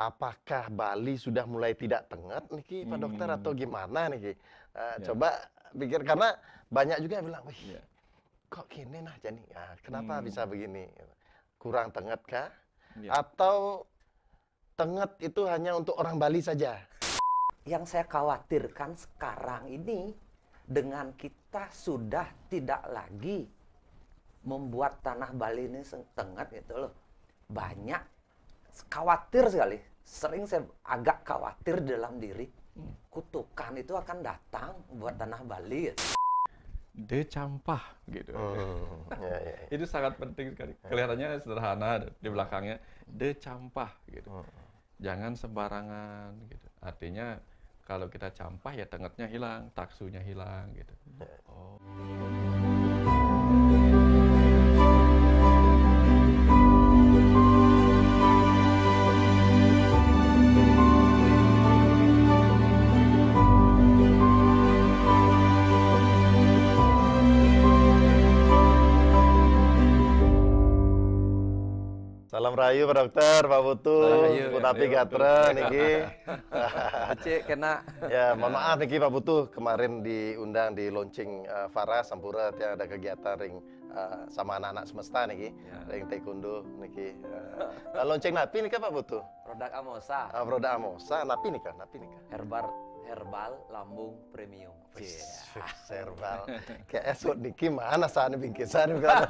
apakah Bali sudah mulai tidak tenget niki Pak Dokter atau gimana niki? Ya, Coba pikir karena banyak juga yang bilang, "Wih, ya. kok gini nah jadi kenapa Hmm, bisa begini? Kurang tenget kah? ya. Atau tenget itu hanya untuk orang Bali saja?" Yang saya khawatirkan sekarang ini dengan kita sudah tidak lagi membuat tanah Bali ini tenget gitu loh. Banyak khawatir sekali. Sering saya agak khawatir dalam diri. Kutukan itu akan datang buat tanah Bali gitu. De campah gitu. Ya, ya. Itu sangat penting sekali. Kelihatannya sederhana di belakangnya de campah gitu. Jangan sembarangan gitu. Artinya kalau kita campah ya tengetnya hilang, taksunya hilang gitu. Oh. Salam rahayu Pak Dokter, Pak Putu, Rahayu, Punapi rahayu, Gatra niki. Cek kena Ya, mohon maaf niki Pak Putu, kemarin diundang di launching Farah Sampurna yang ada kegiatan ring sama anak-anak semesta niki, ring taekwondo niki. Launching napi nih Pak Putu. produk Amosa, Produk Amosa napi nih kan, herbal lambung premium. Herbal. Kayak esok niki mana sana bingkisan kan.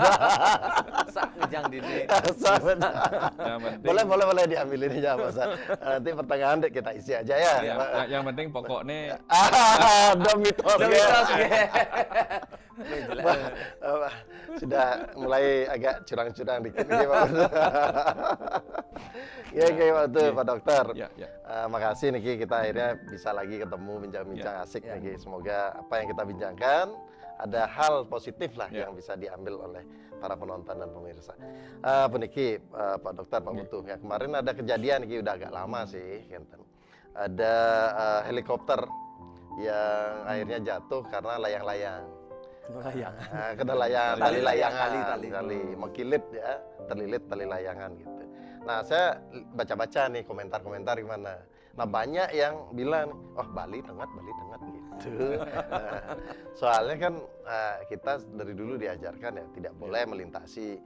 Sak ngejang dini. Boleh diambil ini ya Mas. Nanti pertengahan dek kita isi aja ya. Yang penting pokoknya Ada mitos ya. Sudah mulai agak curang-curang dikit nih Pak. Ya kayak waktu Pak Dokter. Ya. Makasih niki kita akhirnya bisa lagi ketemu bincang-bincang asik niki. Semoga apa yang kita bincangkan ada hal positif lah yang bisa diambil oleh para penonton dan pemirsa. Puniki Pak Dokter, Pak Putu. Ya kemarin ada kejadian niki udah agak lama sih. Ada helikopter yang akhirnya jatuh karena layang-layang. Kena layang, tali layangan, tali mengkilit ya, terlilit tali layangan gitu. Nah saya baca-baca nih komentar-komentar gimana. Nah banyak yang bilang, oh Bali tenget gitu. Soalnya kan kita dari dulu diajarkan ya tidak boleh melintasi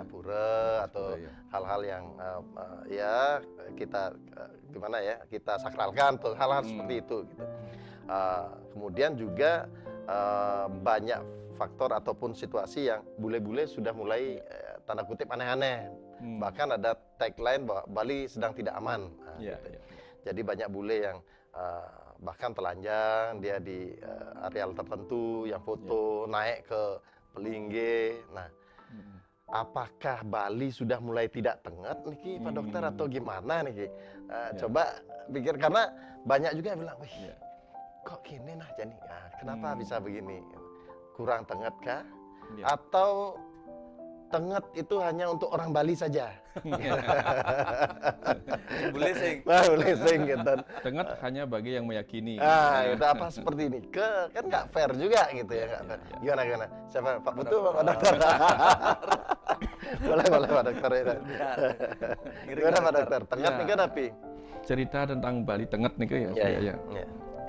pura atau hal-hal yang ya kita gimana ya kita sakralkan tuh hal-hal seperti itu gitu. Kemudian juga banyak faktor ataupun situasi yang bule-bule sudah mulai tanda kutip aneh-aneh. Bahkan ada tagline bahwa Bali sedang tidak aman. Gitu. Jadi banyak bule yang bahkan telanjang dia di areal tertentu yang foto naik ke Pelingge. Nah, apakah Bali sudah mulai tidak tenget niki Pak Dokter atau gimana niki? Coba pikir karena banyak juga yang bilang, wih, kok gini nah jadi? Kenapa bisa begini? Kurang tenget kah? Atau tenget itu hanya untuk orang Bali saja? Boleh sing. Boleh sing gitu. tenget hanya bagi yang meyakini. Itu apa seperti ini? Kan nggak fair juga gitu ya, nggak fair. Gimana? Siapa? Pak Putu, Pak Dokter? boleh Pak Dokter ya. Gimana Pak Dokter? Tenget nih kan tapi Cerita tentang Bali tenget nih ya.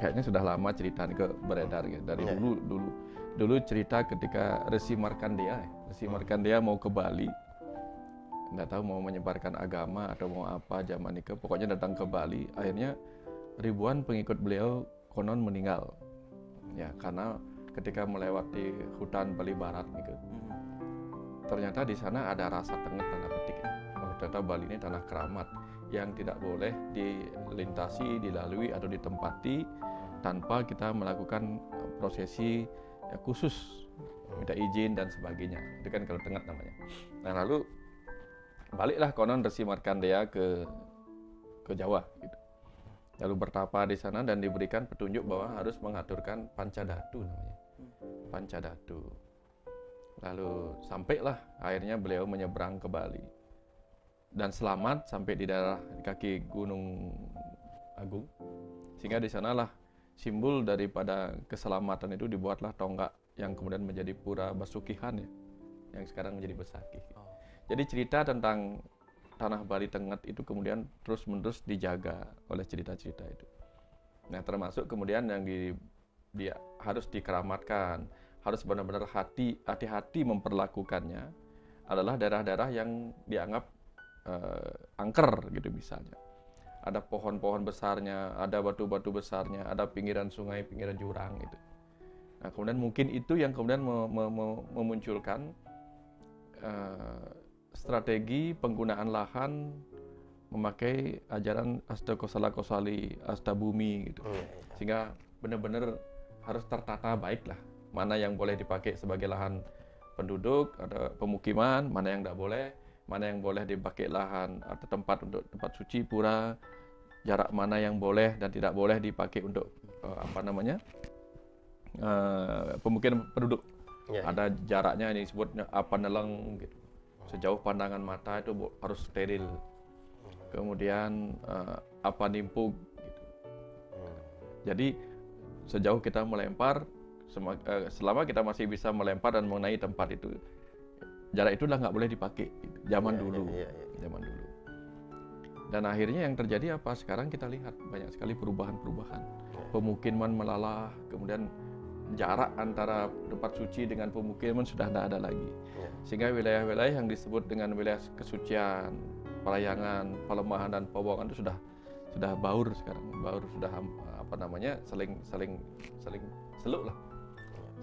Kayaknya sudah lama cerita nih beredar ya. Dari dulu cerita ketika Resi Markandeya mau ke Bali, nggak tahu mau menyebarkan agama atau mau apa zaman itu, pokoknya datang ke Bali. Akhirnya ribuan pengikut beliau konon meninggal, ya karena ketika melewati hutan Bali Barat gitu, ternyata di sana ada rasa tenget tanda petik. Ternyata Bali ini tanah keramat yang tidak boleh dilintasi, dilalui atau ditempati tanpa kita melakukan prosesi khusus, minta izin dan sebagainya. Itu kan kalau tenget namanya. Nah lalu baliklah konon Resi Markandeya ke Jawa gitu. Lalu bertapa di sana dan diberikan petunjuk bahwa harus mengaturkan Pancadhatu namanya. Pancadhatu. Lalu sampailah akhirnya beliau menyeberang ke Bali. Dan selamat sampai di daerah kaki Gunung Agung. Sehingga di sanalah simbol daripada keselamatan itu dibuatlah tonggak yang kemudian menjadi Pura Basukihan ya, yang sekarang menjadi Besakih. Jadi cerita tentang tanah Bali Tengat itu kemudian terus-menerus dijaga oleh cerita-cerita itu. Nah, termasuk kemudian yang dia harus dikeramatkan, harus benar-benar hati-hati memperlakukannya adalah daerah-daerah yang dianggap angker gitu misalnya. Ada pohon-pohon besarnya, ada batu-batu besarnya, ada pinggiran sungai, pinggiran jurang gitu. Nah, kemudian mungkin itu yang kemudian memunculkan strategi penggunaan lahan memakai ajaran Asta Kosala Kosali, Asta Bumi gitu. Sehingga benar-benar harus tertata baik lah. Mana yang boleh dipakai sebagai lahan penduduk, ada pemukiman, mana yang tidak boleh, mana yang boleh dipakai lahan atau tempat untuk tempat suci pura, jarak mana yang boleh dan tidak boleh dipakai untuk pemukiman penduduk. Ada jaraknya, ini disebutnya apa neleng gitu. Sejauh pandangan mata itu harus steril. Kemudian apa nimpug gitu. Jadi sejauh kita melempar, selama kita masih bisa melempar dan mengenai tempat itu, jarak itu udah nggak boleh dipakai gitu. Zaman dulu. Dan akhirnya yang terjadi apa? Sekarang kita lihat banyak sekali perubahan-perubahan. Pemukiman melalah, kemudian jarak antara tempat suci dengan pemukiman sudah tidak ada lagi. Sehingga wilayah-wilayah yang disebut dengan wilayah kesucian, Parayangan, Palemahan dan Pobokan itu sudah baur sekarang. Baur sudah saling seluk lah.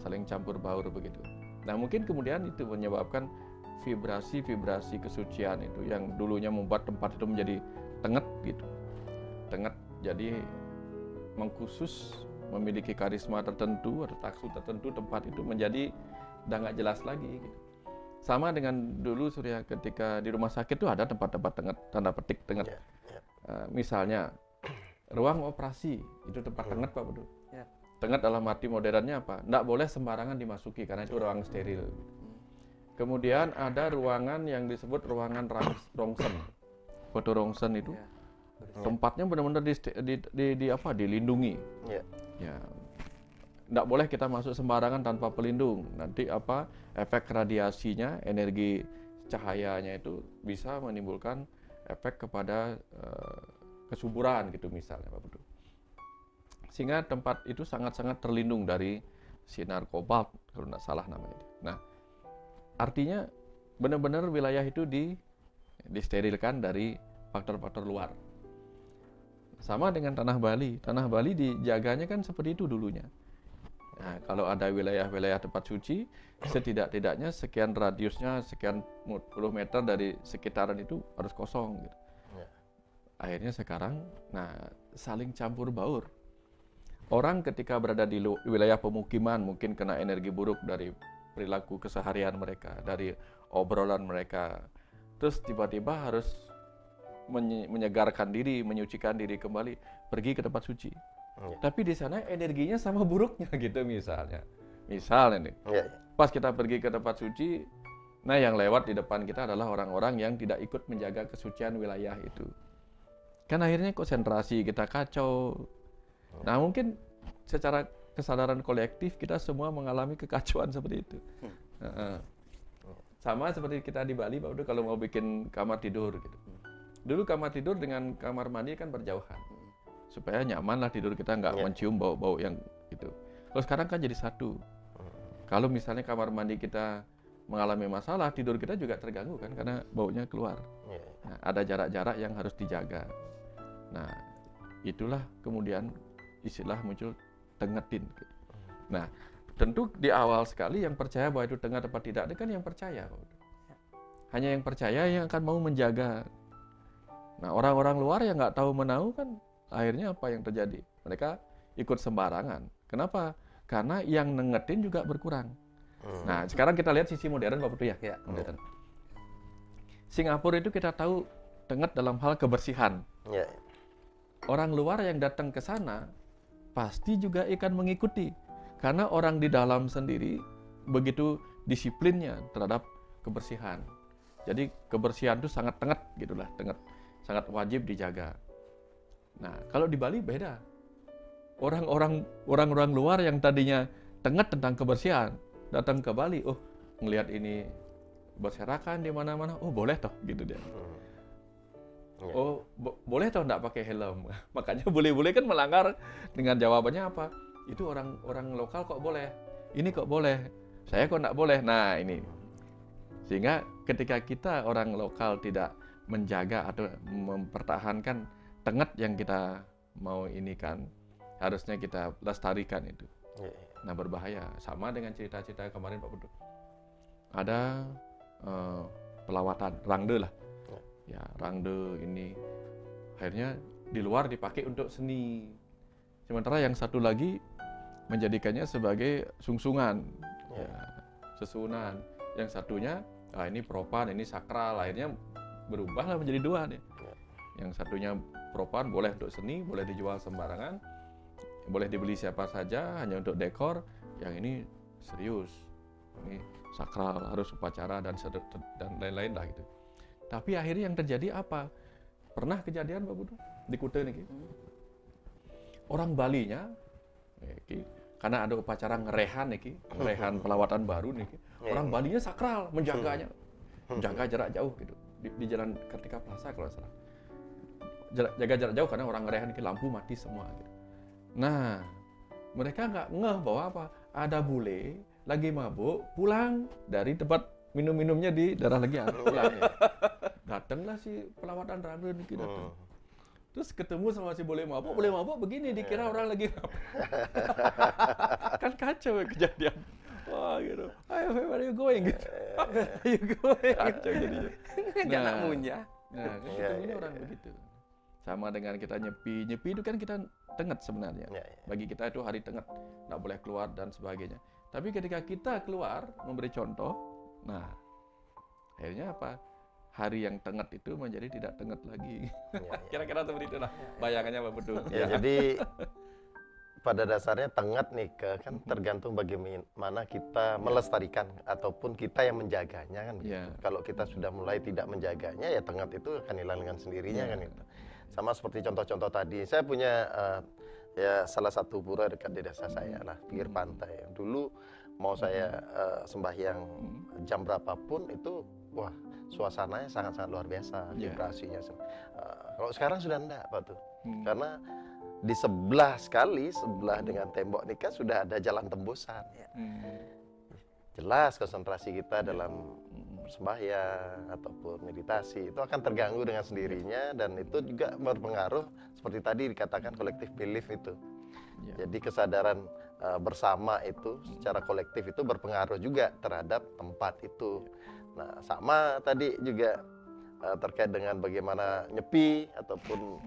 Saling campur baur begitu. Nah, mungkin kemudian itu menyebabkan vibrasi-vibrasi kesucian itu yang dulunya membuat tempat itu menjadi tenget gitu. Tenget jadi mengkhusus, memiliki karisma tertentu atau taksu tertentu, tempat itu menjadi udah nggak jelas lagi gitu. Sama dengan dulu Surya, ketika di rumah sakit itu ada tempat-tempat tenget, tanda petik tenget. Misalnya ruang operasi itu tempat tenget Pak Bedu. Tenget dalam arti modernnya apa? Nggak boleh sembarangan dimasuki karena itu ruang steril. Kemudian ada ruangan yang disebut ruangan rongsen. Foto rongsen itu tempatnya benar-benar dilindungi. Ya, nggak boleh kita masuk sembarangan tanpa pelindung. Nanti efek radiasinya, energi cahayanya itu bisa menimbulkan efek kepada kesuburan gitu misalnya Pak Bedu. Sehingga tempat itu sangat-sangat terlindung dari sinar kobalt kalau nggak salah namanya. Nah, artinya benar-benar wilayah itu disterilkan dari faktor-faktor luar. Sama dengan tanah Bali. Tanah Bali dijaganya kan seperti itu dulunya. Nah, kalau ada wilayah-wilayah tempat suci, setidak-tidaknya sekian radiusnya, sekian puluh meter dari sekitaran itu harus kosong gitu. Akhirnya sekarang, saling campur baur. Orang ketika berada di wilayah pemukiman mungkin kena energi buruk dari perilaku keseharian mereka, dari obrolan mereka. Terus tiba-tiba harus menyegarkan diri, menyucikan diri kembali, pergi ke tempat suci. Tapi di sana energinya sama buruknya gitu misalnya. Misalnya nih, pas kita pergi ke tempat suci, yang lewat di depan kita adalah orang-orang yang tidak ikut menjaga kesucian wilayah itu. Kan akhirnya konsentrasi kita kacau. Nah, mungkin secara kesadaran kolektif kita semua mengalami kekacauan seperti itu. Sama seperti kita di Bali, Pak Udo, kalau mau bikin kamar tidur gitu. Dulu kamar tidur dengan kamar mandi kan berjauhan. Supaya nyaman lah tidur kita, nggak mencium bau-bau yang gitu. Kalau sekarang kan jadi satu. Kalau misalnya kamar mandi kita mengalami masalah, tidur kita juga terganggu kan karena baunya keluar. Nah, ada jarak-jarak yang harus dijaga. Nah, itulah kemudian istilah muncul tengetin. Nah, tentu di awal sekali yang percaya bahwa itu tenget apa tidak, itu kan yang percaya. Hanya yang percaya yang akan mau menjaga. Nah, orang-orang luar yang nggak tahu menahu kan akhirnya apa yang terjadi? Mereka ikut sembarangan. Kenapa? Karena yang nengetin juga berkurang. Nah, sekarang kita lihat sisi modern Pak Putu ya. Modern. Singapura itu kita tahu tenget dalam hal kebersihan. Orang luar yang datang ke sana pasti juga akan mengikuti. Karena orang di dalam sendiri begitu disiplinnya terhadap kebersihan. Jadi kebersihan itu sangat tenget gitulah, tenget. Sangat wajib dijaga. Nah, kalau di Bali beda. Orang-orang luar yang tadinya tenget tentang kebersihan datang ke Bali, ngelihat ini berserakan di mana-mana, boleh toh gitu dia. Oh, boleh toh enggak pakai helm? Makanya boleh-boleh kan melanggar dengan jawabannya apa? Itu orang lokal kok boleh. Ini kok boleh. Saya kok enggak boleh. Nah, ini. Sehingga ketika kita orang lokal tidak menjaga atau mempertahankan tenget yang kita mau ini kan, harusnya kita lestarikan itu. Nah, berbahaya. Sama dengan cerita-cerita kemarin Pak Putu. Ada pelawatan, rangde lah. Ya, rangde ini akhirnya di luar dipakai untuk seni. Sementara yang satu lagi menjadikannya sebagai sungsungan, ya, sesunan. Yang satunya, ini propan, ini sakral. Akhirnya berubahlah menjadi dua nih. Yang satunya propan boleh untuk seni, boleh dijual sembarangan, boleh dibeli siapa saja, hanya untuk dekor. Yang ini serius, ini sakral, harus upacara dan lain-lain lah gitu. Tapi akhirnya yang terjadi apa? Pernah kejadian Pak Budu di Kuta nih. Orang Balinya, karena ada upacara ngerehan nih, ngerehan pelawatan baru nih. Orang Balinya sakral, menjaganya, menjaga jarak jauh gitu di Jalan Kartika Plaza kalau salah. Jaga jarak jauh karena orang ngerehan ini lampu mati semua gitu. Nah, mereka nggak ngeh bahwa apa? Ada bule lagi mabuk pulang dari tempat minum-minumnya di daerah lagi pulang. Ya. Datanglah si pelawatan rangde niki datang. Terus ketemu sama si boleh mabuk begini dikira orang lagi mabuk. Kan kacau kejadian. Wah gitu. Ayo, where are you going? Gitu. You going? Kacau jadinya. Jangan munyah. Nah, ketemunya orang begitu. Sama dengan kita nyepi itu kan kita tenget sebenarnya. Bagi kita itu hari tenget, nggak boleh keluar dan sebagainya. Tapi ketika kita keluar memberi contoh, nah akhirnya apa? Hari yang tenget itu menjadi tidak tenget lagi. Kira-kira seperti itulah bayangannya Pak Putu. Ya, jadi pada dasarnya tenget nih kan tergantung bagaimana kita melestarikan ataupun kita yang menjaganya kan gitu. Kalau kita sudah mulai tidak menjaganya ya tenget itu akan hilang dengan sendirinya kan gitu. Sama seperti contoh-contoh tadi. Saya punya ya salah satu pura dekat di desa saya lah, pinggir pantai. Dulu mau saya sembahyang jam berapapun itu wah suasananya sangat-sangat luar biasa, vibrasinya. Kalau sekarang sudah enggak Pak tuh. Karena di sebelah dengan tembok ini kan sudah ada jalan tembusan. Jelas konsentrasi kita dalam sembahyang ataupun meditasi itu akan terganggu dengan sendirinya dan itu juga berpengaruh seperti tadi dikatakan collective belief itu. Jadi kesadaran bersama itu secara kolektif itu berpengaruh juga terhadap tempat itu. Nah, sama tadi juga terkait dengan bagaimana nyepi ataupun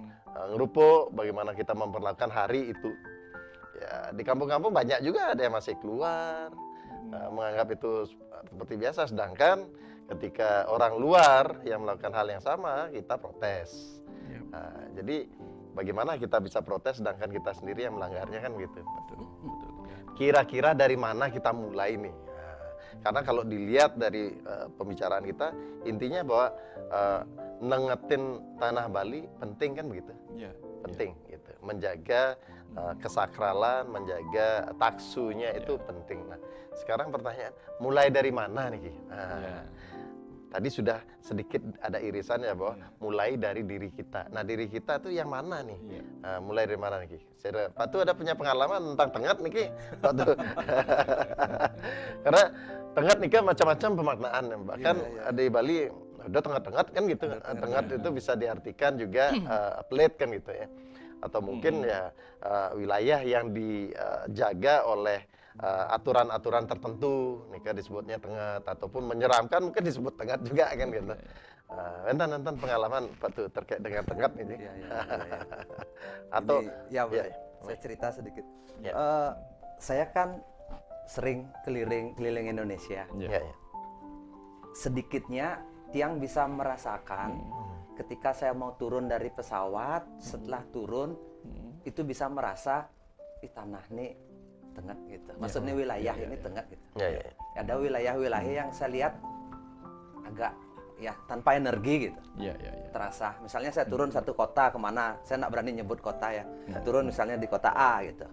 ngerupuk, bagaimana kita memperlakukan hari itu. Ya, di kampung-kampung banyak juga ada yang masih keluar, menganggap itu seperti biasa, sedangkan ketika orang luar yang melakukan hal yang sama, kita protes. Nah, jadi bagaimana kita bisa protes sedangkan kita sendiri yang melanggarnya kan gitu. Betul. Kira-kira dari mana kita mulai nih? Karena kalau dilihat dari pembicaraan kita, intinya bahwa nengetin tanah Bali penting kan begitu? Penting gitu. Menjaga kesakralan, menjaga taksunya itu penting. Nah, sekarang pertanyaan, mulai dari mana nih? Tadi sudah sedikit ada irisannya bahwa mulai dari diri kita. Nah, diri kita tuh yang mana nih? Mulai dari mana nih? Pak tuh ada punya pengalaman tentang tenget nih, Pak tuh. Karena tenget nih kan macam-macam pemaknaan. Bahkan di Bali udah tenget-tenget kan gitu. Tenget itu bisa diartikan juga plate kan gitu ya. Atau mungkin ya wilayah yang dijaga oleh aturan-aturan tertentu, nih kan disebutnya tenget, ataupun menyeramkan mungkin disebut tenget juga kan gitu. Enten pengalaman Pak tuh terkait dengan tenget ini. Atau saya cerita sedikit. Saya kan sering keliling Indonesia. Sedikitnya Tiang bisa merasakan ketika saya mau turun dari pesawat, setelah turun itu bisa merasa di tanah nih tenget gitu. Maksudnya wilayah ini tenget gitu. Ada wilayah-wilayah yang saya lihat agak ya tanpa energi gitu. Terasa. Misalnya saya turun satu kota kemana, saya nggak berani nyebut kota ya. Saya turun misalnya di kota A gitu.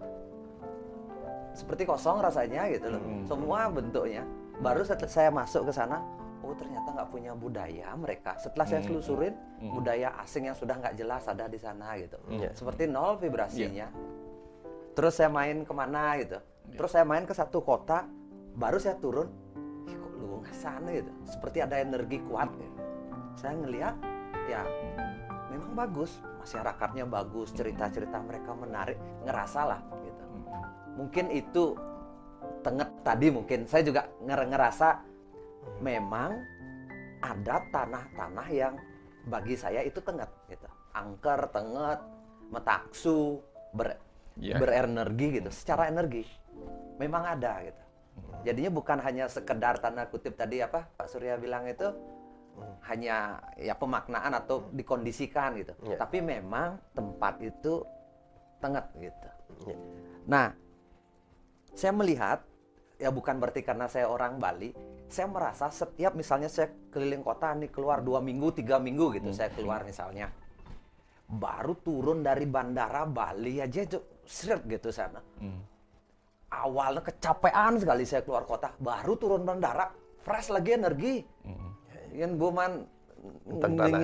Seperti kosong rasanya gitu loh. Semua bentuknya. Baru setelah saya masuk ke sana, oh ternyata nggak punya budaya mereka. Setelah saya selusurin, budaya asing yang sudah nggak jelas ada di sana gitu. Seperti nol vibrasinya. Terus saya main kemana gitu. Terus saya main ke satu kota, baru saya turun, kok lu nggak sana gitu. Seperti ada energi kuat gitu. Saya ngelihat, ya memang bagus, masyarakatnya bagus, cerita-cerita mereka menarik, ngerasa lah gitu. Mungkin itu Tenget tadi mungkin saya juga ngerasa memang ada tanah-tanah yang bagi saya itu Tenget gitu. Angker, Tenget, Metaksu, berenergi gitu, secara energi memang ada gitu. Jadinya bukan hanya sekedar tanda kutip tadi apa Pak Surya bilang itu hanya ya pemaknaan atau dikondisikan gitu. Tapi memang tempat itu Tenget gitu. Nah, saya melihat ya bukan berarti karena saya orang Bali, saya merasa setiap misalnya saya keliling kota nih keluar 2 minggu, 3 minggu gitu saya keluar misalnya. Baru turun dari bandara Bali aja itu seret gitu sana. Awalnya kecapean sekali saya keluar kota, baru turun bandara fresh lagi energi. Yang buman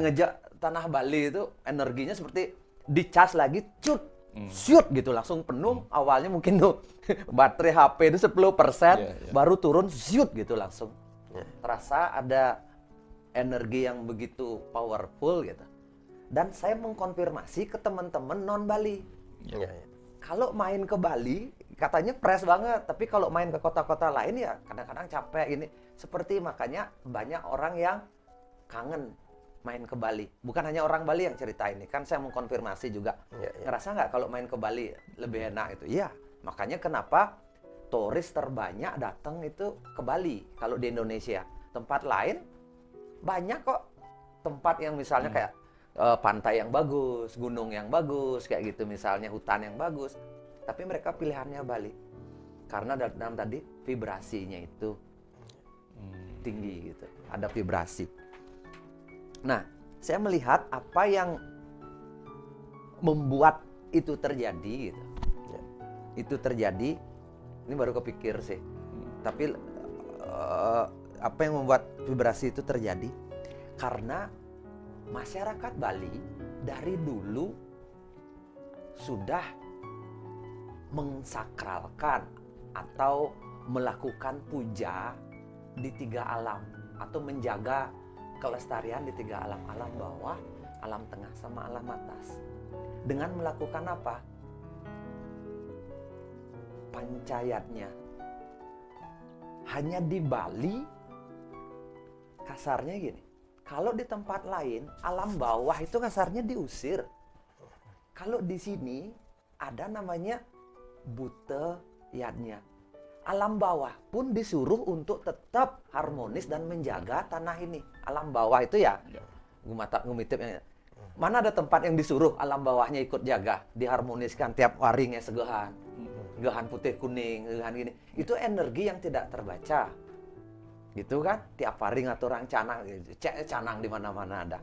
ngejak tanah Bali itu energinya seperti dicas lagi cut. Shoot gitu langsung penuh. Awalnya mungkin tuh baterai HP itu 10%, baru turun shoot gitu langsung. Terasa ada energi yang begitu powerful gitu. Dan saya mengkonfirmasi ke teman-teman non Bali. Kalau main ke Bali katanya fresh banget, tapi kalau main ke kota-kota lain ya kadang-kadang capek ini. Seperti makanya banyak orang yang kangen main ke Bali. Bukan hanya orang Bali yang cerita ini. Kan saya mengkonfirmasi juga. Ngerasa nggak kalau main ke Bali lebih enak itu? Iya. Makanya kenapa turis terbanyak datang itu ke Bali kalau di Indonesia. Tempat lain banyak kok. Tempat yang misalnya kayak pantai yang bagus, gunung yang bagus, kayak gitu misalnya hutan yang bagus. Tapi mereka pilihannya Bali. Karena dalam tadi vibrasinya itu tinggi gitu. Ada vibrasi. Nah, saya melihat apa yang membuat itu terjadi gitu. Itu terjadi, ini baru kepikir sih. Tapi apa yang membuat vibrasi itu terjadi? Karena masyarakat Bali dari dulu sudah mensakralkan atau melakukan puja di 3 alam atau menjaga kelestarian di 3 alam, alam bawah, alam tengah, sama alam atas. Dengan melakukan apa? Pancayatnya. Hanya di Bali, kasarnya gini, kalau di tempat lain, alam bawah itu kasarnya diusir. Kalau di sini, ada namanya Buta Yadnya. Alam bawah pun disuruh untuk tetap harmonis dan menjaga tanah ini. Alam bawah itu ya, gumitipnya. Mana ada tempat yang disuruh alam bawahnya ikut jaga, diharmoniskan tiap waringnya segehan. Gehan putih kuning, gehan gini. Itu energi yang tidak terbaca. Gitu kan? Tiap waring atau orang canang, canang di mana-mana ada.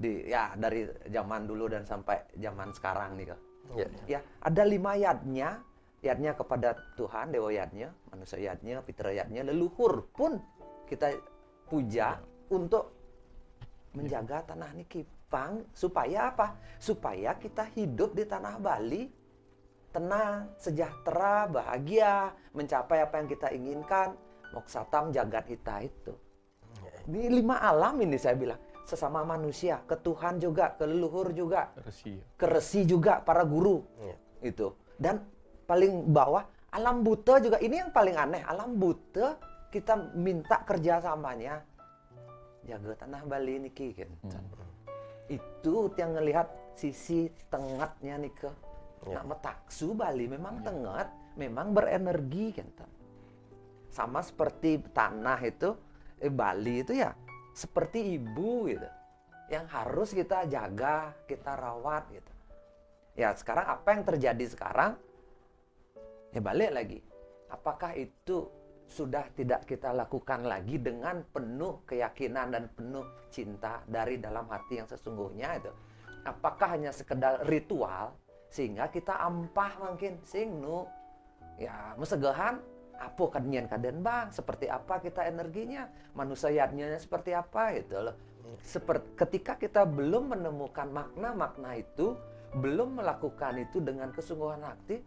Ya dari zaman dulu dan sampai zaman sekarang nih. Ya, ada 5 yadnya. Yadnya kepada Tuhan, Dewa Yadnya, manusia Yadnya, Pitra Yadnya, leluhur pun kita puja untuk menjaga tanah ini kipang. Supaya apa? Supaya kita hidup di tanah Bali tenang, sejahtera, bahagia, mencapai apa yang kita inginkan. Moksatam jagat kita itu. Di 5 alam ini saya bilang, sesama manusia, ke Tuhan juga, ke leluhur juga, ke resi juga, para guru. Itu. Dan paling bawah, alam buta juga. Ini yang paling aneh. Alam buta, kita minta kerjasamanya. Jaga tanah Bali ini, gitu. Itu yang ngelihat sisi tengatnya nih ke. Nah, Metaksu Bali memang tengat, memang berenergi, gitu. Sama seperti tanah itu, Bali itu ya, seperti ibu, gitu. Yang harus kita jaga, kita rawat, gitu. Ya, sekarang apa yang terjadi sekarang? Ya balik lagi, apakah itu sudah tidak kita lakukan lagi dengan penuh keyakinan dan penuh cinta dari dalam hati yang sesungguhnya itu? Apakah hanya sekedar ritual sehingga kita ampah mungkin sing nu ya mesegahan apa kadnian kaden bang, seperti apa kita energinya, manusianya seperti apa gitu loh. Ketika kita belum menemukan makna-makna itu, belum melakukan itu dengan kesungguhan hati,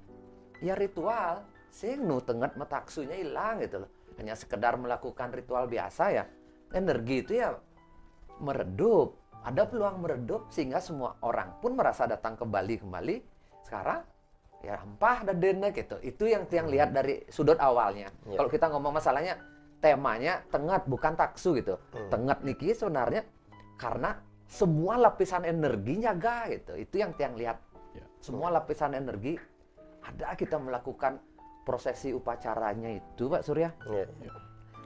ya ritual sing nu tenget metaksunya hilang gitu loh. Hanya sekedar melakukan ritual biasa ya, energi itu ya meredup, ada peluang meredup sehingga semua orang pun merasa datang kembali. Sekarang ya ampah dan dene gitu. Itu yang lihat dari sudut awalnya. Ya. Kalau kita ngomong masalahnya, temanya tenget bukan taksu gitu. Tenget niki sebenarnya karena semua lapisan energinya gitu. Itu yang lihat. Ya. Semua lapisan energi ada kita melakukan prosesi upacaranya itu, Pak Surya. Ya.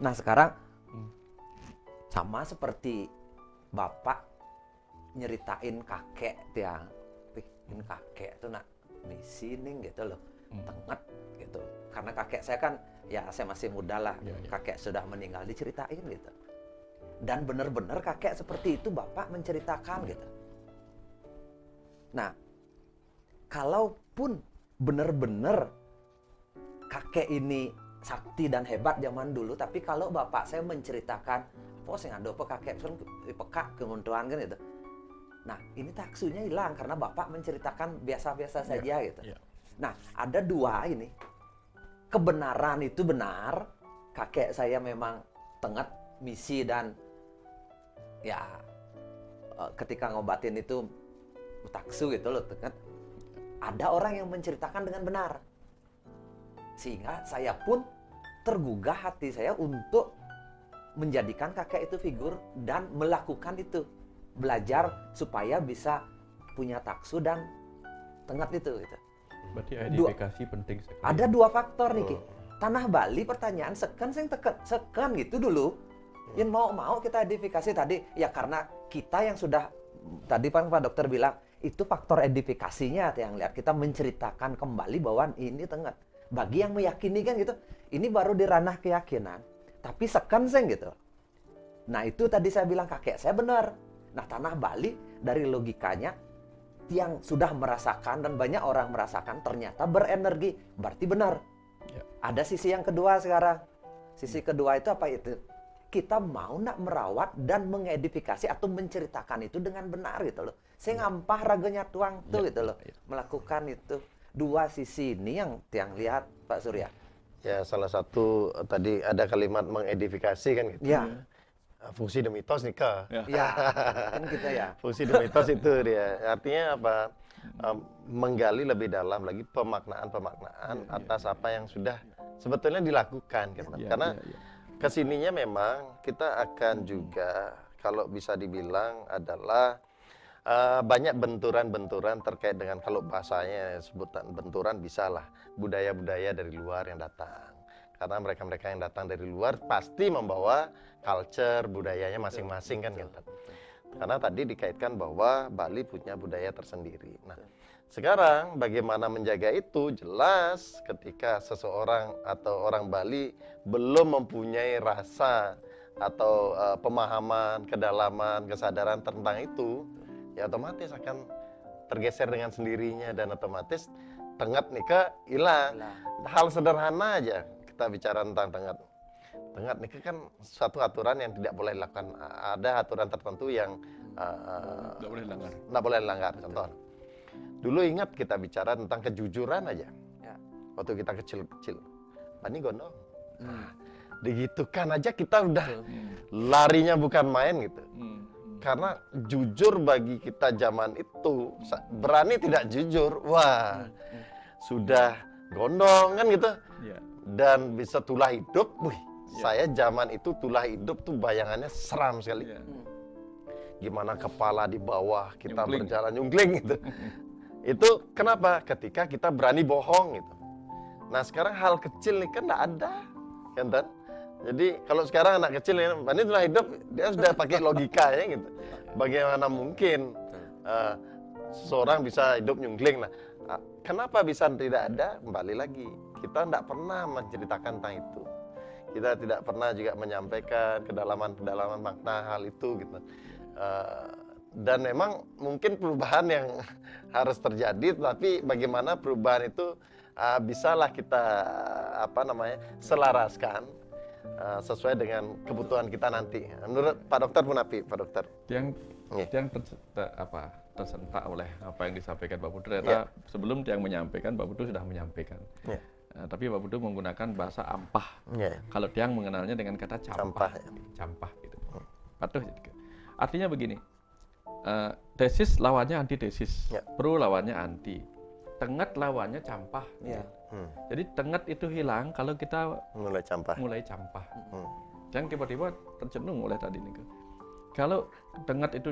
Nah sekarang sama seperti Bapak nyeritain kakek tiang, bikin kakek tuh nak misi nih gitu loh, tenget gitu. Karena kakek saya kan, ya saya masih muda lah, kakek sudah meninggal diceritain gitu. Dan benar-benar kakek seperti itu Bapak menceritakan gitu. Nah, kalaupun benar-benar kakek ini sakti dan hebat zaman dulu, tapi kalau Bapak saya menceritakan, apa sih ada apa kakek peka kemuntuan kan gitu. Nah, ini taksunya hilang karena Bapak menceritakan biasa-biasa saja gitu. Nah, ada dua ini. Kebenaran itu benar, kakek saya memang tenget misi dan ya ketika ngobatin itu taksu gitu loh, tenget. Ada orang yang menceritakan dengan benar. Sehingga saya pun tergugah hati saya untuk menjadikan kakek itu figur dan melakukan itu. Belajar supaya bisa punya taksu dan tenget itu gitu. Berarti identifikasi penting sekali. Ada dua faktor nih, Ki. Tanah Bali pertanyaan seken gitu dulu. Yang mau kita identifikasi tadi ya karena kita yang sudah tadi Pak Dokter bilang itu faktor edifikasinya yang lihat kita menceritakan kembali bahwa ini tenget. Bagi yang meyakini kan gitu. Ini baru di ranah keyakinan. Tapi seken gitu. Nah, itu tadi saya bilang kakek saya benar. Nah, Tanah Bali dari logikanya yang sudah merasakan dan banyak orang merasakan ternyata berenergi, berarti benar. Ya. Ada sisi yang kedua sekarang. Sisi kedua itu apa itu? Kita mau nak merawat dan mengedifikasi atau menceritakan itu dengan benar gitu loh. Saya ngampah raganya tuang tuh gitu loh. Melakukan itu. Dua sisi ini yang lihat Pak Surya. Ya, salah satu tadi ada kalimat mengedifikasi kan gitu. Ya. Fungsi dan mitos nikah. Ya, kan kita ya. Fungsi dan mitos itu dia. Artinya apa? Menggali lebih dalam lagi pemaknaan atas apa yang sudah sebetulnya dilakukan. Karena kesininya memang kita akan juga kalau bisa dibilang adalah banyak benturan-benturan terkait dengan kalau bahasanya sebutan benturan bisalah budaya-budaya dari luar yang datang. Karena mereka-mereka yang datang dari luar pasti membawa culture, budayanya masing-masing kan gitu. Karena tadi dikaitkan bahwa Bali punya budaya tersendiri. Nah, sekarang bagaimana menjaga itu jelas ketika seseorang atau orang Bali belum mempunyai rasa atau pemahaman, kedalaman, kesadaran tentang itu, ya otomatis akan tergeser dengan sendirinya dan otomatis tenget nikah hilang. Hal sederhana aja. Kita bicara tentang tenget nikah kan suatu aturan yang tidak boleh dilakukan. Ada aturan tertentu yang tidak boleh dilanggar. Contoh, dulu ingat kita bicara tentang kejujuran aja. Ya. Waktu kita kecil-kecil, ini gondong. Digitukan aja kita udah larinya bukan main gitu. Karena jujur bagi kita zaman itu, berani tidak jujur, wah sudah gondong kan gitu. Yeah. Dan bisa tulah hidup, saya zaman itu tulah hidup tuh bayangannya seram sekali. Yeah. Gimana kepala di bawah, kita berjalan nyungkling gitu. Itu kenapa? Ketika kita berani bohong gitu. Nah sekarang hal kecil nih kan nggak ada, kan? Jadi kalau sekarang anak kecil ini tulah hidup, dia sudah pakai logikanya gitu. Bagaimana mungkin seseorang bisa hidup nyungkling? Nah, kenapa bisa tidak ada? Kembali lagi, kita tidak pernah menceritakan tentang itu. Kita tidak pernah juga menyampaikan kedalaman-kedalaman makna hal itu gitu. Dan memang mungkin perubahan yang harus terjadi, tapi bagaimana perubahan itu bisalah kita selaraskan sesuai dengan kebutuhan kita nanti. Menurut Pak Dokter Munapi, Pak Dokter. Tiang tersentak oleh apa yang disampaikan Pak Putu. Ternyata sebelum Tiang menyampaikan, Pak Putu sudah menyampaikan. Tapi Pak Putu menggunakan bahasa ampah. Kalau Tiang mengenalnya dengan kata campah. Campah gitu. Patuh. Artinya begini. Tesis lawannya antitesis. Pro lawannya anti. Tenget lawannya campah. Jadi tenget itu hilang kalau kita mulai campah. Jangan tiba-tiba tercenung oleh tadi nih. Kalau tenget itu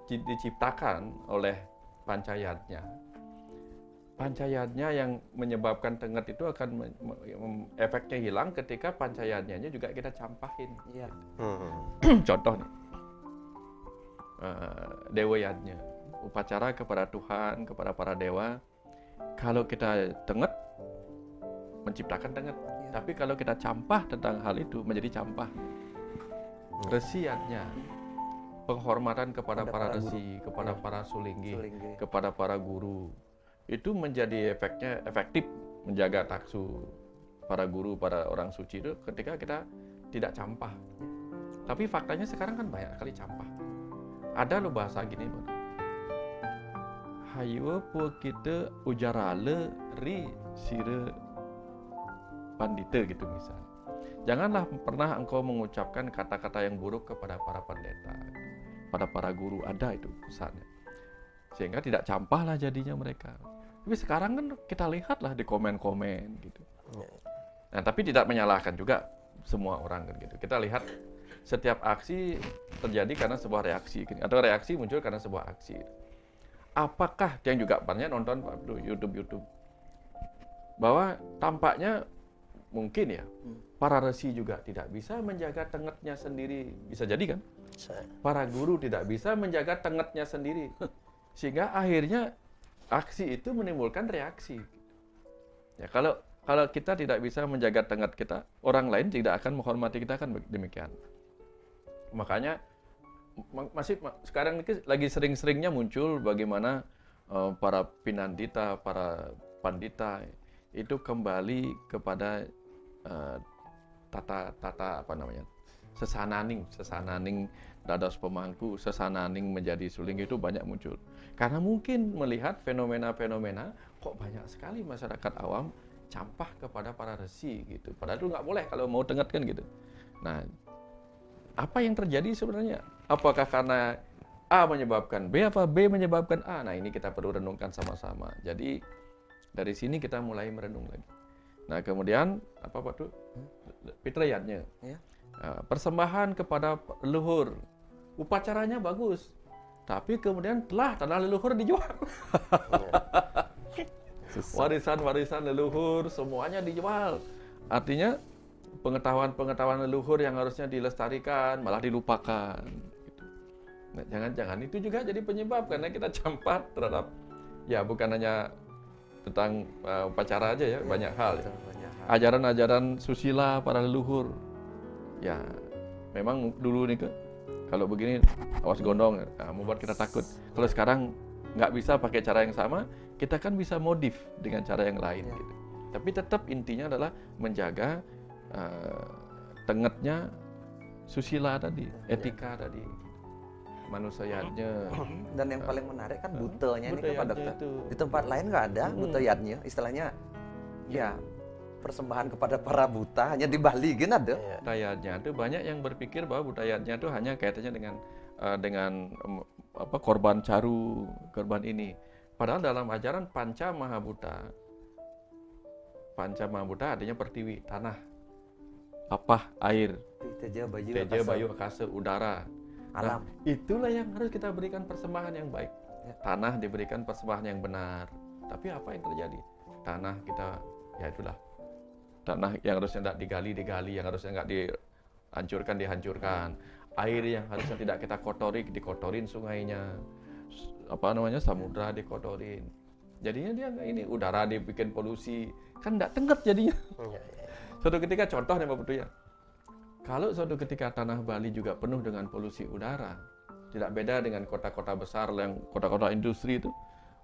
diciptakan oleh pancayatnya yang menyebabkan tenget itu akan efeknya hilang ketika pancayatnya juga kita campahin. Contoh nih, dewa yatnya, upacara kepada Tuhan, kepada para dewa. Kalau kita tenget, menciptakan tenget. Tapi kalau kita campah tentang hal itu, menjadi campah. Resiatnya, penghormatan kepada para resi, kepada para sulinggi, kepada para guru. Itu menjadi efektif menjaga taksu para guru, para orang suci itu ketika kita tidak campah. Tapi faktanya sekarang kan banyak kali campah. Ada lo bahasa gini, Bang. Hayo po kita ujarale ri sire pandita gitu misalnya. Janganlah pernah engkau mengucapkan kata-kata yang buruk kepada para pendeta, pada para guru. Ada itu pesannya. Sehingga tidak campah lah jadinya mereka. Tapi sekarang kan kita lihatlah di komen-komen gitu. Nah, tapi tidak menyalahkan juga semua orang kan gitu. Kita lihat setiap aksi terjadi karena sebuah reaksi atau reaksi muncul karena sebuah aksi. Apakah yang juga banyak nonton YouTube bahwa tampaknya mungkin ya para resi juga tidak bisa menjaga tengetnya sendiri, bisa jadi kan? Para guru tidak bisa menjaga tengetnya sendiri, sehingga akhirnya aksi itu menimbulkan reaksi. Ya kalau kita tidak bisa menjaga tenget kita, orang lain tidak akan menghormati kita, kan demikian. Makanya sekarang ini lagi sering-seringnya muncul bagaimana para pinandita, para pandita itu kembali kepada tata sesananing dados pemangku, sesananing menjadi suling, itu banyak muncul. Karena mungkin melihat fenomena-fenomena kok banyak sekali masyarakat awam campah kepada para resi gitu. Padahal itu nggak boleh kalau mau tenget kan gitu. Nah, apa yang terjadi sebenarnya? Apakah karena A menyebabkan B, apa B menyebabkan A? Nah, ini kita perlu renungkan sama-sama. Jadi dari sini kita mulai merenung lagi. Nah, kemudian apa Pak tuh? Pitrayatnya. Persembahan kepada leluhur. Upacaranya bagus. Tapi kemudian tanah leluhur dijual. Warisan-warisan leluhur semuanya dijual. Artinya pengetahuan-pengetahuan leluhur yang harusnya dilestarikan malah dilupakan. Gitu. Nah, jangan-jangan itu juga jadi penyebab karena kita campur terhadap bukan hanya tentang upacara aja ya, banyak hal. Ajaran-ajaran susila para leluhur. Ya, memang dulu nih kalau begini awas gondong, membuat kita takut. Kalau sekarang nggak bisa pakai cara yang sama, kita kan bisa modif dengan cara yang lain. Gitu. Tapi tetap intinya adalah menjaga tengetnya susila tadi, etika tadi, manusianya. Dan yang paling menarik kan butanya ini Pak Dokter. Di tempat lain nggak ada butayatnya, istilahnya persembahan kepada para buta, hanya di Bali gini ada. Butayatnya itu banyak yang berpikir bahwa butayatnya itu hanya kaitannya dengan korban caru, korban ini. Padahal dalam ajaran Panca Mahabhuta artinya pertiwi, tanah, air, teja, bayu, akasa, udara, alam. Nah, itulah yang harus kita berikan persembahan yang baik. Tanah diberikan persembahan yang benar. Tapi apa yang terjadi? Tanah kita, itulah. Tanah yang harusnya tidak digali, yang harusnya nggak dihancurkan. Air yang harusnya tidak kita dikotorin sungainya. Samudra dikotorin. Jadinya dia ini udara dibikin polusi, kan tidak tenget jadinya. Suatu ketika contoh nih Pak Putu ya. Kalau suatu ketika tanah Bali juga penuh dengan polusi udara, tidak beda dengan kota-kota besar yang kota-kota industri itu,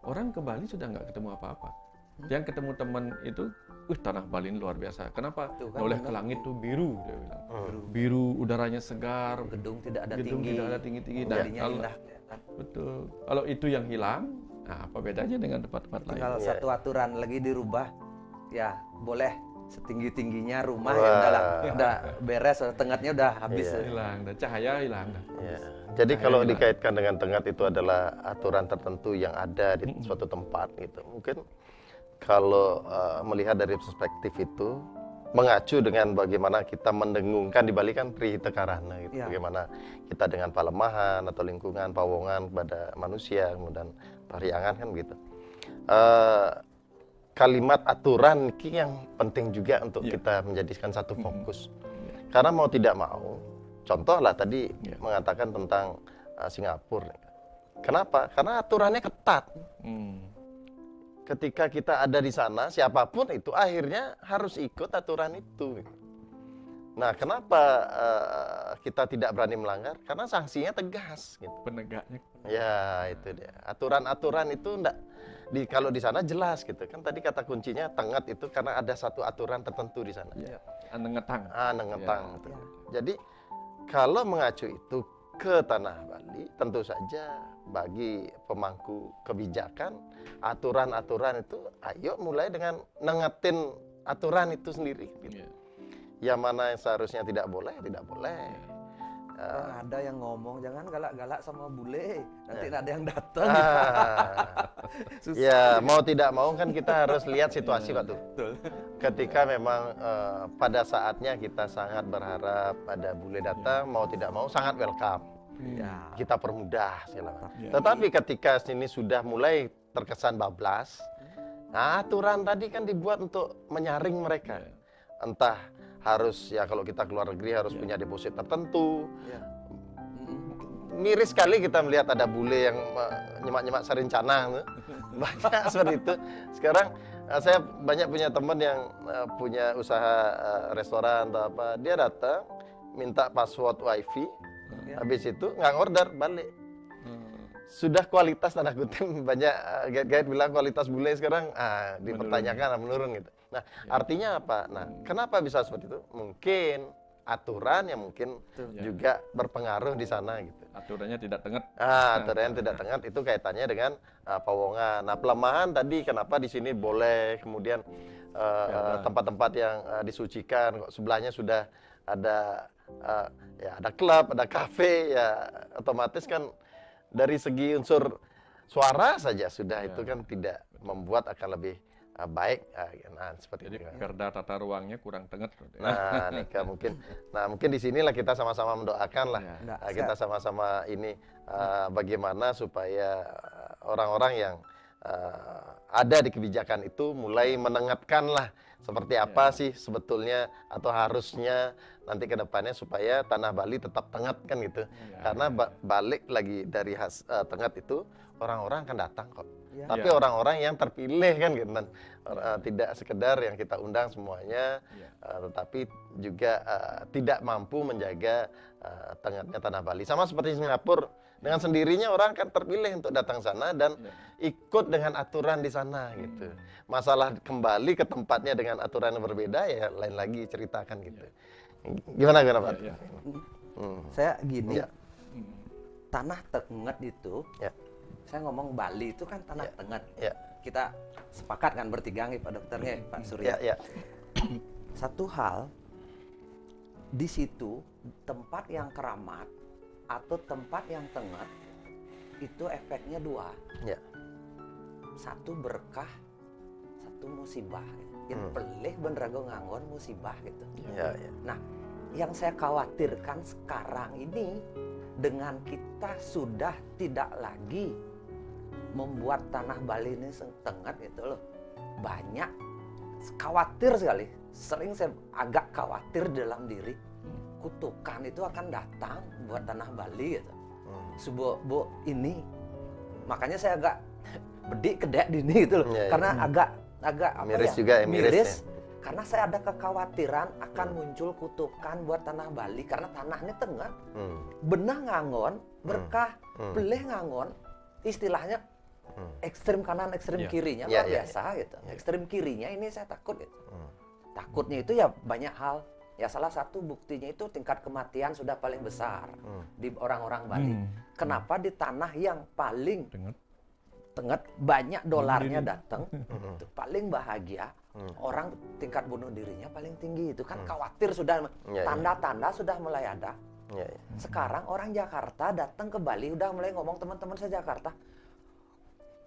orang ke Bali sudah nggak ketemu apa-apa. Yang ketemu teman itu, tanah Bali ini luar biasa. Kenapa? Tuh kan, Noleh ke langit tuh biru, dia bilang. Biru, udaranya segar. Gedung tidak ada Gedung tinggi. tidak ada tinggi-tinggi. Dan Balinya indah. betul. Kalau itu yang hilang, nah apa bedanya dengan tempat-tempat lain? Tinggal satu aturan lagi dirubah, ya boleh setinggi-tingginya rumah ya udah beres, tengahnya udah habis. Hilang, dan cahaya hilang. Jadi kalau dikaitkan dengan tengah itu adalah aturan tertentu yang ada di suatu tempat gitu. Mungkin kalau melihat dari perspektif itu mengacu dengan bagaimana kita mendengungkan di Bali kan Trihita Karana gitu. Bagaimana kita dengan palemahan atau lingkungan pawongan kepada manusia, kemudian pariangan kan gitu. Kalimat aturan ini yang penting juga untuk kita menjadikan satu fokus. Karena mau tidak mau, contoh lah tadi mengatakan tentang Singapura. Kenapa? Karena aturannya ketat. Ketika kita ada di sana, siapapun itu akhirnya harus ikut aturan itu. Nah, kenapa kita tidak berani melanggar? Karena sanksinya tegas. Gitu. Penegaknya. Ya, itu dia. Aturan-aturan itu enggak kalau di sana jelas gitu kan. Tadi kata kuncinya tengat itu karena ada satu aturan tertentu di sana. Nengetang. Nengetang. Ya. Jadi kalau mengacu itu ke tanah Bali, tentu saja bagi pemangku kebijakan, aturan-aturan itu, ayo mulai dengan nengetin aturan itu sendiri. Gitu. Yang mana yang seharusnya tidak boleh, tidak boleh. Ada yang ngomong, jangan galak-galak sama bule, nanti ada yang datang. Ya, mau tidak mau kan kita harus lihat situasi Pak tuh. Ketika memang pada saatnya kita sangat berharap ada bule datang, mau tidak mau sangat welcome. Kita permudah segala macam. Tetapi ketika sini sudah mulai terkesan bablas, nah aturan tadi kan dibuat untuk menyaring mereka. Entah harus ya kalau kita keluar negeri harus punya deposit tertentu. Miris sekali kita melihat ada bule yang nyemak-nyemak serencana. Banyak seperti itu. Sekarang saya banyak punya teman yang punya usaha restoran atau apa. Dia datang minta password wifi. Habis itu nggak order balik. Sudah kualitas tanda kutip banyak guide-guide bilang kualitas bule sekarang dipertanyakan menurun gitu. Nah, artinya apa? Nah, kenapa bisa seperti itu? Mungkin aturan yang mungkin juga berpengaruh di sana gitu. Aturannya tidak tengat. Aturannya tidak tengat itu kaitannya dengan pawongan. Nah, pelemahan tadi kenapa di sini boleh, kemudian tempat-tempat yang disucikan kok sebelahnya sudah ada ada klub, ada kafe, ya otomatis kan dari segi unsur suara saja sudah itu kan tidak membuat akan lebih baik. Nah, seperti jadi itu. perda tata ruangnya kurang tenget. Nah, Nika mungkin di sinilah kita sama-sama mendoakan lah. Kita sama-sama ini bagaimana supaya orang-orang yang ada di kebijakan itu mulai menengatkan lah seperti apa sih sebetulnya atau harusnya nanti ke depannya supaya tanah Bali tetap tengat kan gitu. Karena balik lagi dari tengat itu orang-orang akan datang kok. Tapi orang-orang yang terpilih kan gitu. Tidak sekedar yang kita undang semuanya, tetapi juga tidak mampu menjaga tengatnya tanah Bali. Sama seperti Singapura, dengan sendirinya orang akan terpilih untuk datang sana dan ikut dengan aturan di sana gitu. Masalah kembali ke tempatnya dengan aturan yang berbeda ya lain lagi ceritakan gitu. Gimana Pak? Saya gini, tanah tengat itu, saya ngomong Bali itu kan tanah tengat. Kita sepakat kan bertiga nih Pak Dokternya, Pak Surya. Satu hal, di situ tempat yang keramat atau tempat yang tengat itu efeknya dua. Satu berkah, satu musibah. Yang pelih benerago nganggon musibah gitu. Nah, yang saya khawatirkan sekarang ini dengan kita sudah tidak lagi membuat tanah Bali ini tengat itu loh. Banyak khawatir sekali. Sering saya agak khawatir dalam diri kutukan itu akan datang buat tanah Bali gitu. Sebuah ini makanya saya agak bedik kedek dini gitu loh. Karena agak miris juga ya, miris. Karena saya ada kekhawatiran akan muncul kutukan buat tanah Bali karena tanahnya tengat. Benah ngangon, berkah, pelih ngangon, istilahnya ekstrem kanan, ekstrem kirinya luar biasa gitu. Ekstrem kirinya ini saya takut gitu. Takutnya itu ya banyak hal. Ya salah satu buktinya itu tingkat kematian sudah paling besar di orang-orang Bali. Kenapa di tanah yang paling tengah banyak dolarnya datang, itu paling bahagia, orang tingkat bunuh dirinya paling tinggi. Itu kan khawatir sudah, tanda-tanda sudah mulai ada. Sekarang orang Jakarta datang ke Bali udah mulai ngomong, teman-teman saya Jakarta,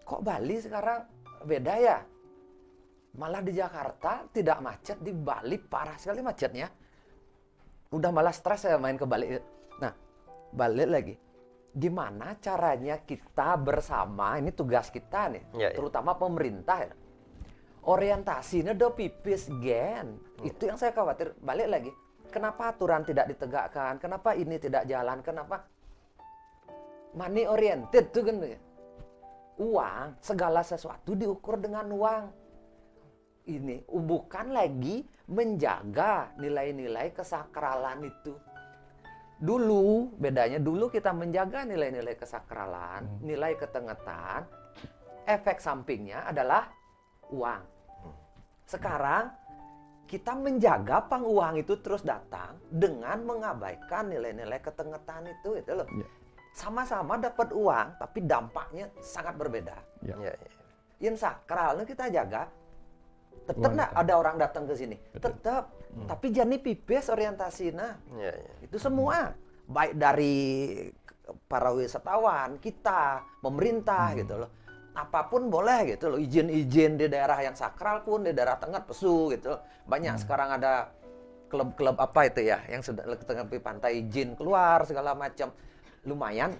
kok Bali sekarang beda ya? Malah di Jakarta tidak macet, di Bali parah sekali macetnya. Udah malah stres saya main ke Bali. Nah, balik lagi. Gimana caranya kita bersama, ini tugas kita nih, terutama pemerintah ya. Orientasinya udah pipis gen. Itu yang saya khawatir. Balik lagi. Kenapa aturan tidak ditegakkan? Kenapa ini tidak jalan? Kenapa money oriented tuh kan? Uang, segala sesuatu diukur dengan uang. Ini bukan lagi menjaga nilai-nilai kesakralan itu. Dulu, bedanya dulu kita menjaga nilai-nilai kesakralan, nilai ketengetan, efek sampingnya adalah uang. Sekarang, kita menjaga pang uang itu terus datang dengan mengabaikan nilai-nilai ketengetan itu loh. Sama-sama dapat uang, tapi dampaknya sangat berbeda. Yang sakralnya kita jaga, tetap nggak ada orang datang ke sini, tetap. Tapi jangan pipis orientasinya. Itu semua, baik dari para wisatawan, kita, pemerintah gitu loh. Apapun boleh gitu loh, izin-izin di daerah yang sakral pun, di daerah tengah pesu gitu loh. Banyak sekarang ada klub-klub apa itu ya, yang sudah ke tengah pantai izin keluar segala macam. Lumayan,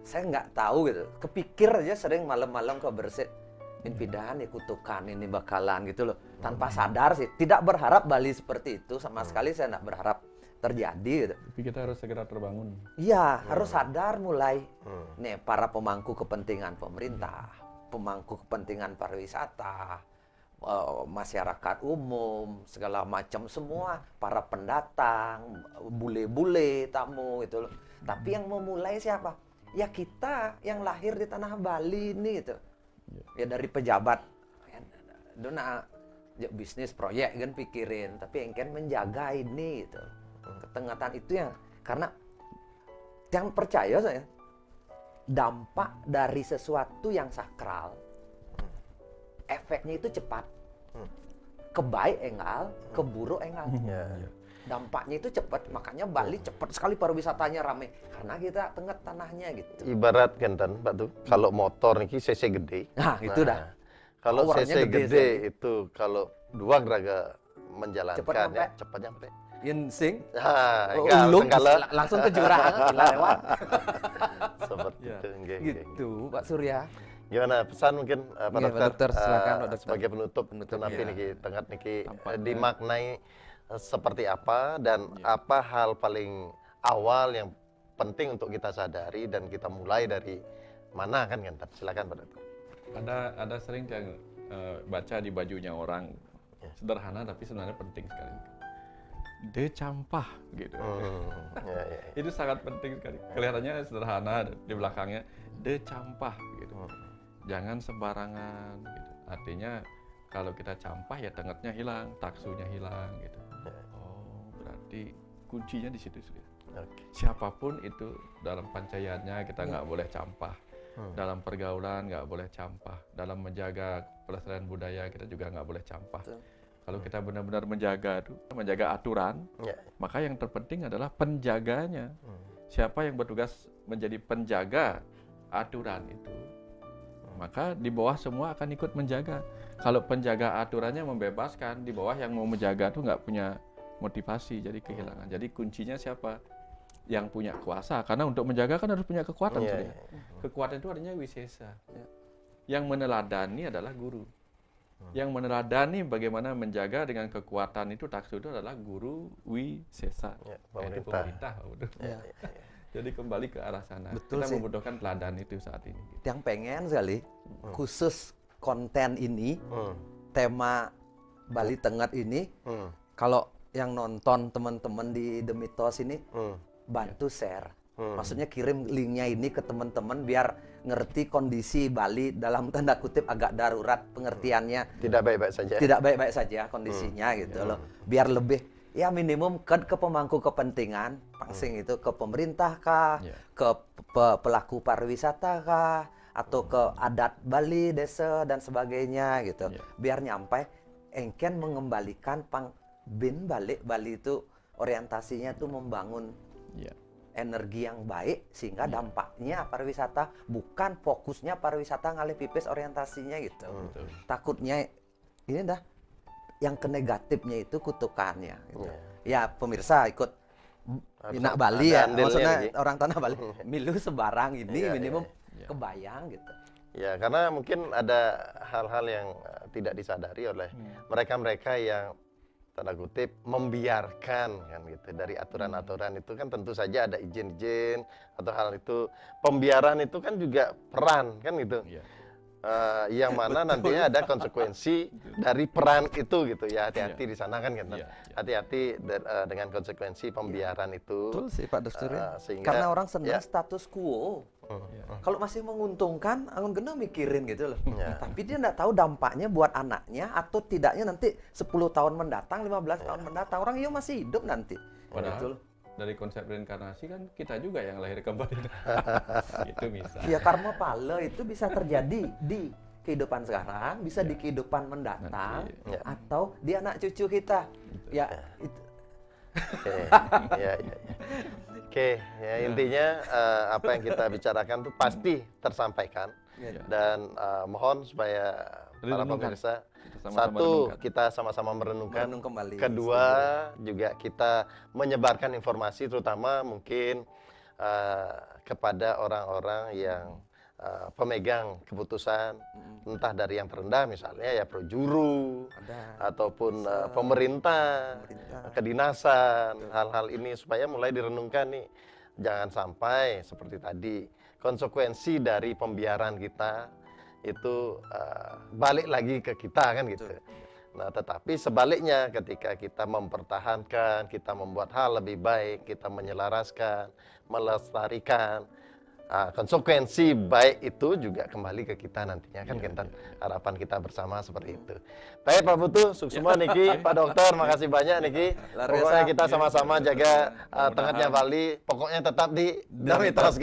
saya nggak tahu gitu. Kepikir aja sering malam-malam ke bersih. Ini pindahan, kutukan, ini bakalan gitu loh. Tanpa sadar sih, tidak berharap Bali seperti itu. Sama sekali saya nggak berharap terjadi gitu. Tapi kita harus segera terbangun. Iya, harus sadar mulai. Nih, para pemangku kepentingan pemerintah, pemangku kepentingan pariwisata, masyarakat umum, segala macam semua, para pendatang, bule-bule, tamu gitu loh. Tapi yang memulai siapa? Ya kita yang lahir di tanah Bali ini gitu. Ya dari pejabat, dona bisnis proyek kan pikirin, tapi yang kan menjaga ini gitu. Ketengatan itu yang, karena yang percaya saya, dampak dari sesuatu yang sakral, efeknya itu cepat. Kebaik engal, keburuk engal. Dampaknya itu cepat, makanya Bali cepat sekali pariwisatanya ramai karena kita tengah tanahnya gitu. Ibarat kan Pak tuh, kalau motor nih CC gede. Nah, itu dah. Kalau CC gede itu kalau dua geraga menjalankan cepat nyampe. Insing. Ulung langsung ke jurang lewat. Seperti itu. Gitu, Pak Surya. Gimana pesan mungkin Pak Dokter, silakan Pak Dokter. Sebagai penutup nanti niki tengah niki dimaknai seperti apa dan apa hal paling awal yang penting untuk kita sadari dan kita mulai dari mana kan silakan Pak Dokter. Ada sering yang baca di bajunya orang sederhana tapi sebenarnya penting sekali. De campah gitu. Itu sangat penting sekali. Kelihatannya sederhana di belakangnya de campah gitu. Jangan sembarangan gitu. Artinya kalau kita campah ya tengetnya hilang, taksunya hilang gitu. Oh, berarti kuncinya di situ. Siapapun itu dalam pancayannya kita nggak boleh campah. Dalam pergaulan nggak boleh campah. Dalam menjaga pelestarian budaya kita juga nggak boleh campah. Kalau kita benar-benar menjaga aturan, maka yang terpenting adalah penjaganya. Siapa yang bertugas menjadi penjaga aturan itu, maka di bawah semua akan ikut menjaga. Kalau penjaga aturannya membebaskan, di bawah yang mau menjaga tuh nggak punya motivasi, jadi kehilangan. Jadi kuncinya siapa? Yang punya kuasa. Karena untuk menjaga kan harus punya kekuatan. Kekuatan itu artinya wisesa. Yang meneladani adalah guru. Yang meneladani bagaimana menjaga dengan kekuatan itu, taksu itu adalah guru wisesa. Yaitu pemerintah. Jadi kembali ke arah sana. Betul kita sih. membutuhkan teladan itu saat ini. Yang pengen sekali khusus konten ini, tema Bali Tengah ini, kalau yang nonton teman-teman di The Mythos ini, bantu share. Maksudnya kirim linknya ini ke teman-teman biar ngerti kondisi Bali dalam tanda kutip agak darurat pengertiannya. Tidak baik-baik saja. Tidak baik-baik saja kondisinya gitu loh. Biar lebih ya minimum ke pemangku kepentingan, pangsing itu ke pemerintah kah, ke pelaku pariwisata kah, atau ke adat Bali, desa dan sebagainya gitu. Biar nyampai engken mengembalikan bin balik Bali itu orientasinya tuh membangun energi yang baik sehingga dampaknya pariwisata bukan fokusnya pariwisata ngalih pipis orientasinya gitu. Takutnya ini dah yang ke negatifnya itu kutukannya gitu. Ya pemirsa ikut Bina Bali ya, maksudnya orang tanah Bali milu sebarang ini minimum kebayang gitu. Ya, karena mungkin ada hal-hal yang tidak disadari oleh mereka-mereka yang tanda kutip membiarkan kan gitu dari aturan-aturan itu kan tentu saja ada izin-izin atau hal itu pembiaran itu kan juga peran kan gitu. Yang mana nantinya ada konsekuensi dari peran itu gitu ya, hati-hati di sana kan gitu. Hati-hati dengan konsekuensi pembiaran itu. Betul sih Pak Dosturi. Karena orang senang status quo. Kalau masih menguntungkan, angon gena mikirin gitu loh. Tapi dia nggak tahu dampaknya buat anaknya atau tidaknya nanti 10 tahun mendatang, 15 tahun mendatang. Orang iya masih hidup nanti. Padahal dari konsep reinkarnasi kan kita juga yang lahir kembali. Itu bisa. Ya karma pala itu bisa terjadi di kehidupan sekarang, bisa di kehidupan mendatang, atau di anak cucu kita. Ya itu. Oke, ya intinya apa yang kita bicarakan itu pasti tersampaikan dan mohon supaya para pemirsa satu kita sama-sama merenungkan, kembali. Kedua juga kita menyebarkan informasi terutama mungkin kepada orang-orang yang pemegang keputusan entah dari yang terendah misalnya ya Projuru ataupun pemerintah, kedinasan, hal-hal ini supaya mulai direnungkan nih jangan sampai seperti tadi konsekuensi dari pembiaran kita itu balik lagi ke kita kan gitu. Nah, tetapi sebaliknya ketika kita mempertahankan, kita membuat hal lebih baik, kita menyelaraskan, melestarikan konsekuensi baik itu juga kembali ke kita nantinya kan kita harapan kita bersama seperti itu. Baik Pak Putu, semua Niki, Pak Dokter, makasih banyak Niki. Pokoknya kita sama-sama jaga tengahnya Bali, pokoknya tetap di Damitos.